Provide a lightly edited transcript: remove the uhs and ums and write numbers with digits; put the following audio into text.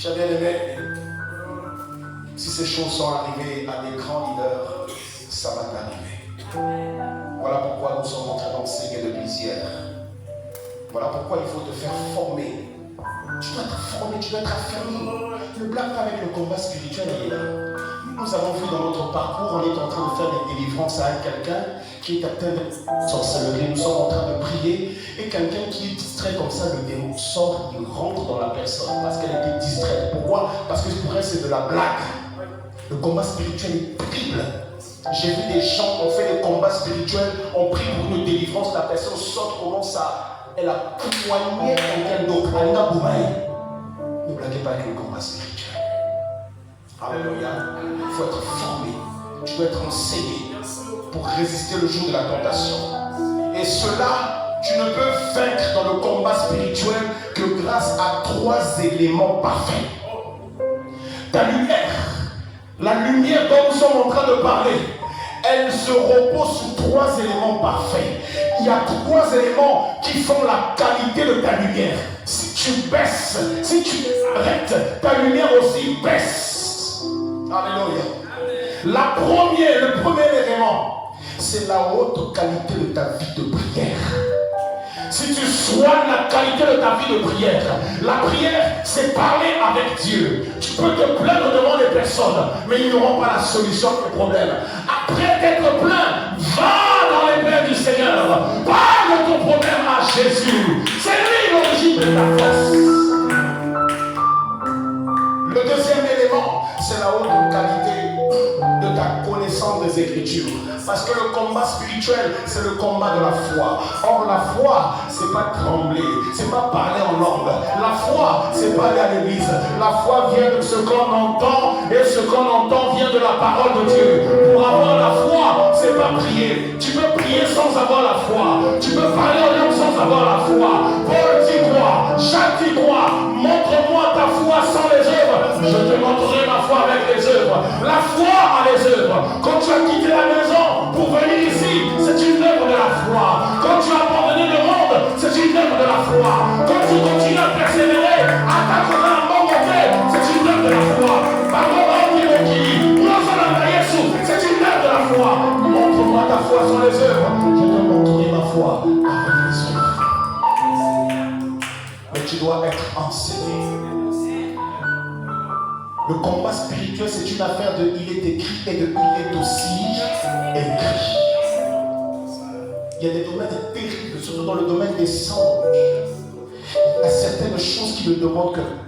J'ai bien aimé. Si ces choses sont arrivées à des grands leaders, ça va t'arriver. Voilà pourquoi nous sommes en train d'enseigner depuis hier. Voilà pourquoi il faut te faire former. Tu dois être formé, tu dois être affermi. Ne blague pas avec le combat spirituel, il est là. Nous avons vu dans notre parcours, on est en train de faire des délivrances à quelqu'un qui est atteint de sorcellerie. Nous sommes en train de prier et quelqu'un qui est distrait comme ça, le démon sort, il rentre dans la personne parce qu'elle était distraite. Pourquoi? Parce que pour elle c'est de la blague. Le combat spirituel est terrible. J'ai vu des gens, on fait des combats spirituels, on prie pour une délivrance, la personne sort, commence à, elle a poigné quelqu'un d'autre. Alina Boumaï. Ne blaguez pas avec le combat spirituel. Alléluia. Il faut être formé. Tu dois être enseigné pour résister le jour de la tentation. Et cela, tu ne peux vaincre dans le combat spirituel que grâce à 3 éléments parfaits. Ta lumière, la lumière dont nous sommes en train de parler, elle se repose sur 3 éléments parfaits. Il y a 3 éléments qui font la qualité de ta lumière. Si tu baisses, si tu arrêtes, ta lumière aussi baisse. Alléluia. Le premier élément, c'est la haute qualité de ta vie de prière. Si tu soignes la qualité de ta vie de prière, la prière, c'est parler avec Dieu. Tu peux te plaindre devant les personnes, mais ils n'auront pas la solution à tes problèmes. Après t'être plein, va dans les mains du Seigneur. Parle de ton problème à Jésus. C'est lui l'origine de ta force. Le deuxième élément, c'est la haute qualité de ta connaissance des Écritures. Parce que le combat spirituel, c'est le combat de la foi. Or, la foi, c'est pas trembler, c'est pas parler en langue. La foi, c'est pas aller à l'église. La foi vient de ce qu'on entend, et ce qu'on entend vient de la parole de Dieu. Pour avoir la foi, c'est pas prier. Tu peux prier sans avoir la foi. Tu peux parler en langue sans avoir la foi. Paul dit quoi? Jacques dit quoi? Montre-moi ta foi sans les œuvres. Je te montrerai ma foi avec les œuvres. La foi a les œuvres. Quand tu as quitté la maison pour venir ici, c'est une œuvre de la foi. Quand tu as abandonné le monde, c'est une œuvre de la foi. Quand tu continues à persévérer, à t'accorder un bon côté, c'est une œuvre de la foi. C'est une œuvre de la foi. Montre-moi ta foi sans les œuvres. Je te montrerai ma foi avec les œuvres. Mais tu dois être enseigné. Le combat spirituel, c'est une affaire de il est écrit et de il est aussi écrit. Il y a des domaines terribles, surtout dans le domaine des songes. Il y a certaines choses qui ne demandent que